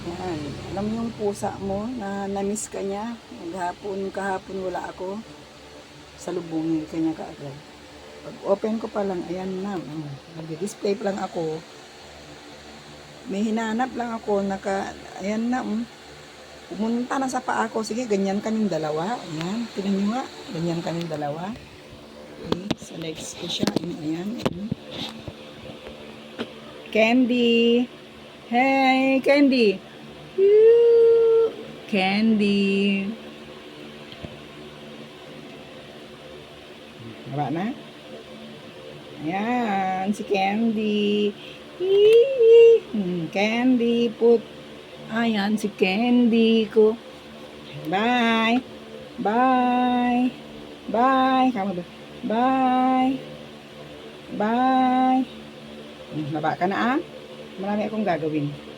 Yan. Alam mo yung pusa mo na namiss ka niya. Kahapon wala ako. Salubungin ka niya kaagad. Pag open ko pa lang, ayan na. Nag-display pa lang ako. May hinanap lang ako. Ayan na. Pumunta na sa paa ko. Sige, ganyan kaming dalawa. Ayan. Tingnan nyo nga. Ganyan kaming dalawa. Okay. Sa legs ko siya. Ayan. Candy. Hey, Candy. Candy. Baba na. Ayan, si Candy. Candy, ayan, si Candy ko. Bye. Bye. Bye. Kamu ba? Bye. Bye. Baba ka na ah. Marami akong gagawin.